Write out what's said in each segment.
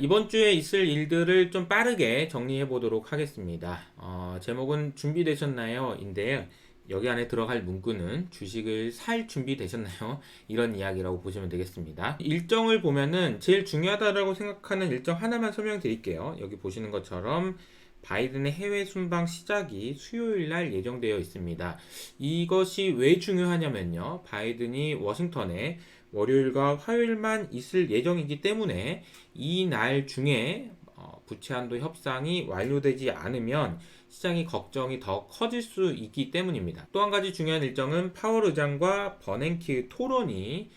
이번 주에 있을 일들을 좀 빠르게 정리해 보도록 하겠습니다. 제목은 준비되셨나요? 인데요. 여기 안에 들어갈 문구는 주식을 살 준비 되셨나요? 이런 이야기라고 보시면 되겠습니다. 일정을 보면은 제일 중요하다고 생각하는 일정 하나만 설명드릴게요. 여기 보시는 것처럼 바이든의 해외 순방 시작이 수요일 날 예정되어 있습니다. 이것이 왜 중요하냐면요. 바이든이 워싱턴에 월요일과 화요일만 있을 예정이기 때문에 이 날 중에 부채 한도 협상이 완료되지 않으면 시장이 걱정이 더 커질 수 있기 때문입니다. 또 한 가지 중요한 일정은 파월 의장과 버냉키 토론이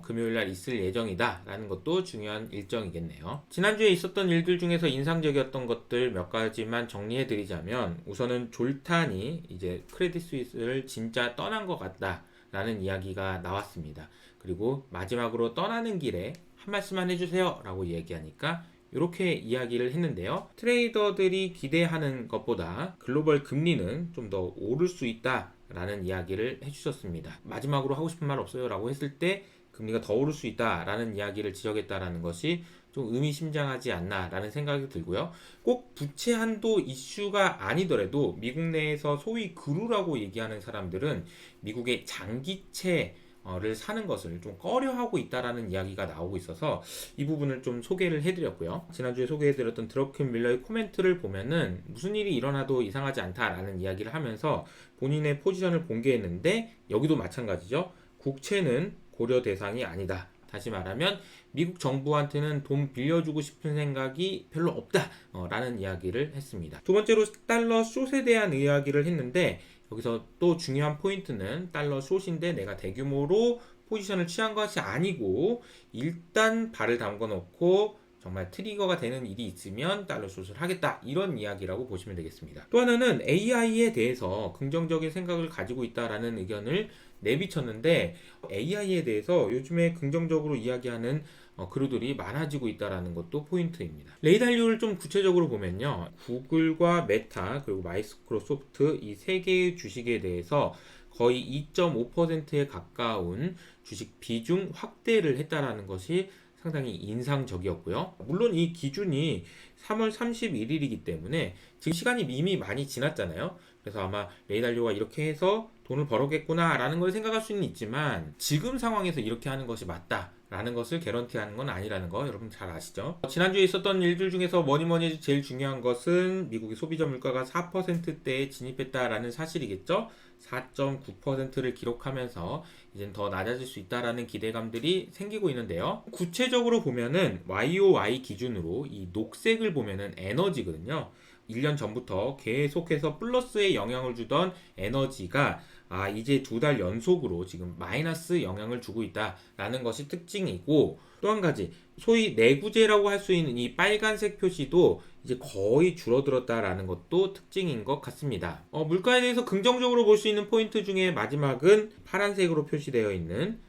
금요일 날 있을 예정이다 라는 것도 중요한 일정이겠네요. 지난주에 있었던 일들 중에서 인상적이었던 것들 몇 가지만 정리해 드리자면, 우선은 졸탄이 이제 크레딧 스위스를 진짜 떠난 것 같다 라는 이야기가 나왔습니다. 그리고 마지막으로 떠나는 길에 한 말씀만 해주세요 라고 얘기하니까 이렇게 이야기를 했는데요. 트레이더들이 기대하는 것보다 글로벌 금리는 좀 더 오를 수 있다 라는 이야기를 해주셨습니다. 마지막으로 하고 싶은 말 없어요 라고 했을 때 금리가 더 오를 수 있다 라는 이야기를 지적했다라는 것이 좀 의미심장하지 않나 라는 생각이 들고요. 꼭 부채 한도 이슈가 아니더라도 미국 내에서 소위 그루라고 얘기하는 사람들은 미국의 장기채 를 사는 것을 좀 꺼려하고 있다라는 이야기가 나오고 있어서 이 부분을 좀 소개를 해드렸고요. 지난주에 소개해드렸던 드러큰 밀러의 코멘트를 보면은 무슨 일이 일어나도 이상하지 않다라는 이야기를 하면서 본인의 포지션을 공개했는데, 여기도 마찬가지죠. 국채는 고려 대상이 아니다. 다시 말하면 미국 정부한테는 돈 빌려주고 싶은 생각이 별로 없다 라는 이야기를 했습니다. 두 번째로 달러 숏에 대한 이야기를 했는데, 여기서 또 중요한 포인트는 달러 숏인데 내가 대규모로 포지션을 취한 것이 아니고 일단 발을 담궈 놓고 정말 트리거가 되는 일이 있으면 달러 숏을 하겠다, 이런 이야기라고 보시면 되겠습니다. 또 하나는 AI에 대해서 긍정적인 생각을 가지고 있다라는 의견을 내비쳤는데, AI에 대해서 요즘에 긍정적으로 이야기하는 그루들이 많아지고 있다는 것도 포인트입니다. 레이달류를 좀 구체적으로 보면요, 구글과 메타 그리고 마이크로소프트 이 세 개의 주식에 대해서 거의 2.5%에 가까운 주식 비중 확대를 했다라는 것이 상당히 인상적이었고요. 물론 이 기준이 3월 31일이기 때문에 지금 시간이 이미 많이 지났잖아요. 그래서 아마 레이달료가 이렇게 해서 돈을 벌었겠구나 라는 걸 생각할 수는 있지만, 지금 상황에서 이렇게 하는 것이 맞다 라는 것을 개런티하는 건 아니라는 거 여러분 잘 아시죠? 지난주에 있었던 일들 중에서 뭐니뭐니 제일 중요한 것은 미국의 소비자 물가가 4%대에 진입했다라는 사실이겠죠? 4.9%를 기록하면서 이젠 더 낮아질 수 있다라는 기대감들이 생기고 있는데요. 구체적으로 보면은 YOY 기준으로 이 녹색을 보면은 에너지거든요. 1년 전부터 계속해서 플러스의 영향을 주던 에너지가 이제 2달 연속으로 지금 마이너스 영향을 주고 있다라는 것이 특징이고, 또 한 가지 소위 내구재라고 할 수 있는 이 빨간색 표시도 이제 거의 줄어들었다라는 것도 특징인 것 같습니다. 물가에 대해서 긍정적으로 볼 수 있는 포인트 중에 마지막은 파란색으로 표시되어 있는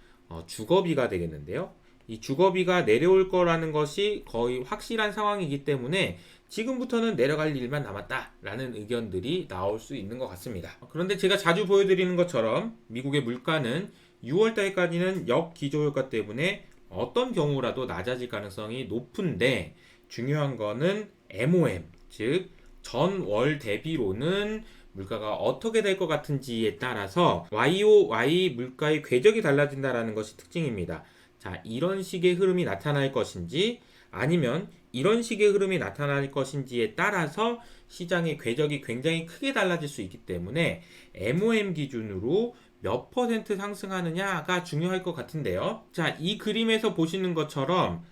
주거비가 되겠는데요. 이 주거비가 내려올 거라는 것이 거의 확실한 상황이기 때문에 지금부터는 내려갈 일만 남았다라는 의견들이 나올 수 있는 것 같습니다. 그런데 제가 자주 보여드리는 것처럼 미국의 물가는 6월 달까지는 역기조효과 때문에 어떤 경우라도 낮아질 가능성이 높은데, 중요한 거는 MOM, 즉 전월 대비로는 물가가 어떻게 될 것 같은지에 따라서 YOY 물가의 궤적이 달라진다는 것이 특징입니다. 자, 이런 식의 흐름이 나타날 것인지 아니면 이런 식의 흐름이 나타날 것인지에 따라서 시장의 궤적이 굉장히 크게 달라질 수 있기 때문에 MOM 기준으로 몇 퍼센트 상승하느냐가 중요할 것 같은데요. 자, 이 그림에서 보시는 것처럼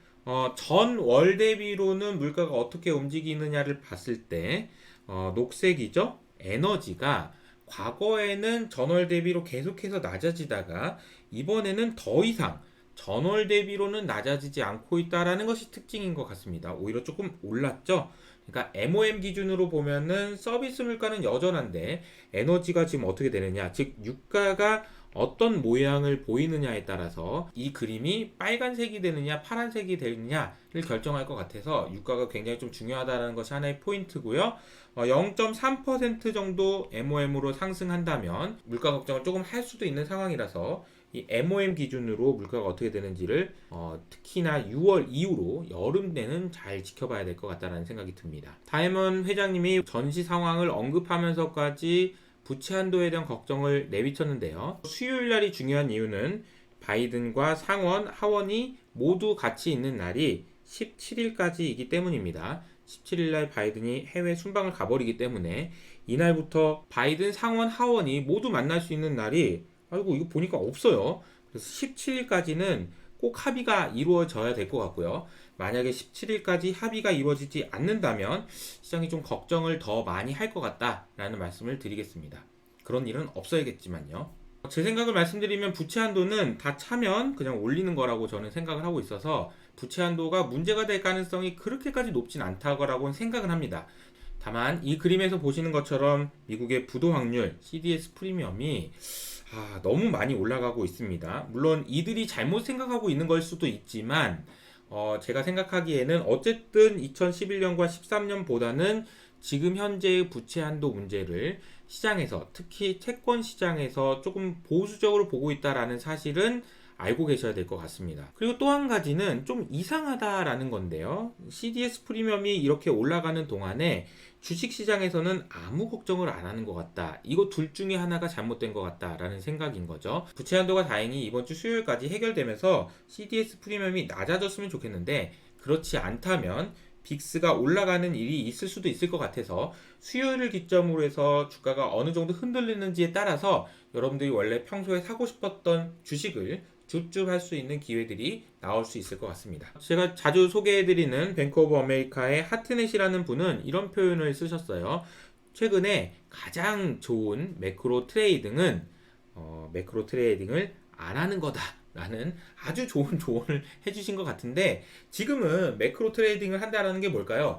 전월 대비로는 물가가 어떻게 움직이느냐를 봤을 때 녹색이죠? 에너지가 과거에는 전월 대비로 계속해서 낮아지다가 이번에는 더 이상 전월 대비로는 낮아지지 않고 있다라는 것이 특징인 것 같습니다. 오히려 조금 올랐죠? 그러니까 MOM 기준으로 보면은 서비스 물가는 여전한데 에너지가 지금 어떻게 되느냐, 즉 유가가 어떤 모양을 보이느냐에 따라서 이 그림이 빨간색이 되느냐 파란색이 되느냐를 결정할 것 같아서 유가가 굉장히 좀 중요하다는 것이 하나의 포인트고요. 0.3% 정도 MOM으로 상승한다면 물가 걱정을 조금 할 수도 있는 상황이라서 이 MOM 기준으로 물가가 어떻게 되는지를 특히나 6월 이후로 여름 내는 잘 지켜봐야 될 것 같다는 생각이 듭니다. 다이먼 회장님이 전시 상황을 언급하면서까지 부채 한도에 대한 걱정을 내비쳤는데요. 수요일 날이 중요한 이유는 바이든과 상원, 하원이 모두 같이 있는 날이 17일까지이기 때문입니다. 17일 날 바이든이 해외 순방을 가버리기 때문에 이날부터 바이든, 상원, 하원이 모두 만날 수 있는 날이 아이고 이거 보니까 없어요. 그래서 17일까지는 꼭 합의가 이루어져야 될 것 같고요. 만약에 17일까지 합의가 이루어지지 않는다면 시장이 좀 걱정을 더 많이 할 것 같다라는 말씀을 드리겠습니다. 그런 일은 없어야겠지만요. 제 생각을 말씀드리면 부채 한도는 다 차면 그냥 올리는 거라고 저는 생각을 하고 있어서 부채 한도가 문제가 될 가능성이 그렇게까지 높진 않다고 생각을 합니다. 다만 이 그림에서 보시는 것처럼 미국의 부도 확률 CDS 프리미엄이 너무 많이 올라가고 있습니다. 물론 이들이 잘못 생각하고 있는 걸 수도 있지만 제가 생각하기에는 어쨌든 2011년과 13년보다는 지금 현재의 부채 한도 문제를 시장에서 특히 채권 시장에서 조금 보수적으로 보고 있다라는 사실은 알고 계셔야 될 것 같습니다. 그리고 또 한 가지는 좀 이상하다라는 건데요. CDS 프리미엄이 이렇게 올라가는 동안에 주식시장에서는 아무 걱정을 안 하는 것 같다. 이거 둘 중에 하나가 잘못된 것 같다라는 생각인 거죠. 부채 한도가 다행히 이번 주 수요일까지 해결되면서 CDS 프리미엄이 낮아졌으면 좋겠는데 그렇지 않다면 빅스가 올라가는 일이 있을 수도 있을 것 같아서 수요일을 기점으로 해서 주가가 어느 정도 흔들리는지에 따라서 여러분들이 원래 평소에 사고 싶었던 주식을 줍줍할 수 있는 기회들이 나올 수 있을 것 같습니다. 제가 자주 소개해드리는 뱅크 오브 아메리카의 하트넷이라는 분은 이런 표현을 쓰셨어요. 최근에 가장 좋은 매크로 트레이딩은 매크로 트레이딩을 안 하는 거다 라는 아주 좋은 조언을 해주신 것 같은데 지금은 매크로 트레이딩을 한다는 게 뭘까요?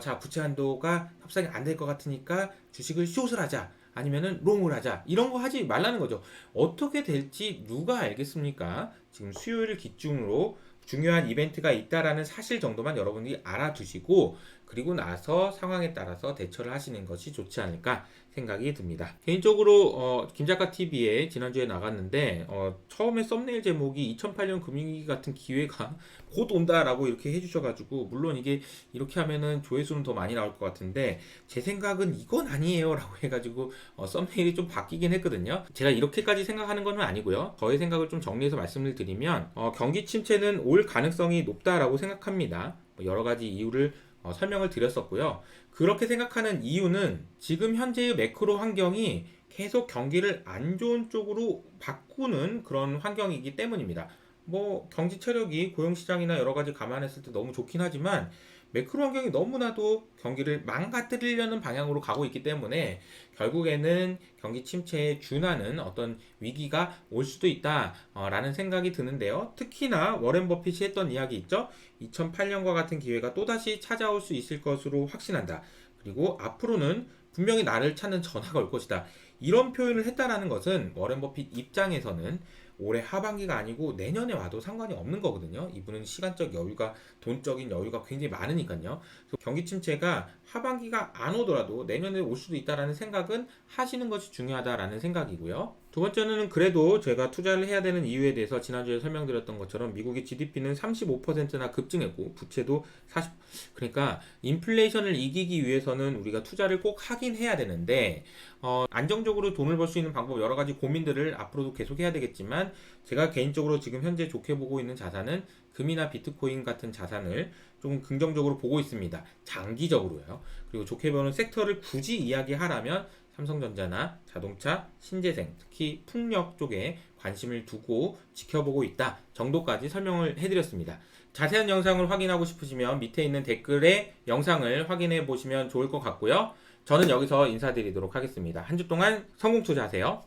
자, 부채 한도가 협상이 안 될 것 같으니까 주식을 숏을 하자. 아니면은 롱을 하자 이런 거 하지 말라는 거죠. 어떻게 될지 누가 알겠습니까? 지금 수요일을 기준으로 중요한 이벤트가 있다라는 사실 정도만 여러분들이 알아두시고 그리고 나서 상황에 따라서 대처를 하시는 것이 좋지 않을까 생각이 듭니다. 개인적으로 김작가 TV에 지난주에 나갔는데 처음에 썸네일 제목이 2008년 금융위기 같은 기회가 곧 온다라고 이렇게 해주셔가지고 물론 이게 이렇게 하면은 조회수는 더 많이 나올 것 같은데 제 생각은 이건 아니에요 라고 해가지고 썸네일이 좀 바뀌긴 했거든요. 제가 이렇게까지 생각하는 건 아니고요. 저의 생각을 좀 정리해서 말씀을 드리면 경기 침체는 올 가능성이 높다라고 생각합니다. 여러 가지 이유를 설명을 드렸었고요. 그렇게 생각하는 이유는 지금 현재의 매크로 환경이 계속 경기를 안 좋은 쪽으로 바꾸는 그런 환경이기 때문입니다. 경제 체력이 고용시장이나 여러 가지 감안했을 때 너무 좋긴 하지만 매크로 환경이 너무나도 경기를 망가뜨리려는 방향으로 가고 있기 때문에 결국에는 경기 침체에 준하는 어떤 위기가 올 수도 있다라는 생각이 드는데요. 특히나 워렌 버핏이 했던 이야기 있죠. 2008년과 같은 기회가 또다시 찾아올 수 있을 것으로 확신한다. 그리고 앞으로는 분명히 나를 찾는 전화가 올 것이다. 이런 표현을 했다라는 것은 워렌 버핏 입장에서는 올해 하반기가 아니고 내년에 와도 상관이 없는 거거든요. 이분은 시간적 여유가 돈적인 여유가 굉장히 많으니까요. 경기 침체가 하반기가 안 오더라도 내년에 올 수도 있다라는 생각은 하시는 것이 중요하다라는 생각이고요. 두 번째는 그래도 제가 투자를 해야 되는 이유에 대해서 지난주에 설명드렸던 것처럼 미국의 GDP는 35%나 급증했고 부채도 40 그러니까 인플레이션을 이기기 위해서는 우리가 투자를 꼭 하긴 해야 되는데 안정적으로 돈을 벌 수 있는 방법 여러 가지 고민들을 앞으로도 계속 해야 되겠지만 제가 개인적으로 지금 현재 좋게 보고 있는 자산은 금이나 비트코인 같은 자산을 좀 긍정적으로 보고 있습니다. 장기적으로요. 그리고 좋게 보는 섹터를 굳이 이야기하라면 삼성전자나 자동차, 신재생, 특히 풍력 쪽에 관심을 두고 지켜보고 있다 정도까지 설명을 해드렸습니다. 자세한 영상을 확인하고 싶으시면 밑에 있는 댓글에 영상을 확인해 보시면 좋을 것 같고요. 저는 여기서 인사드리도록 하겠습니다. 한 주 동안 성공 투자하세요.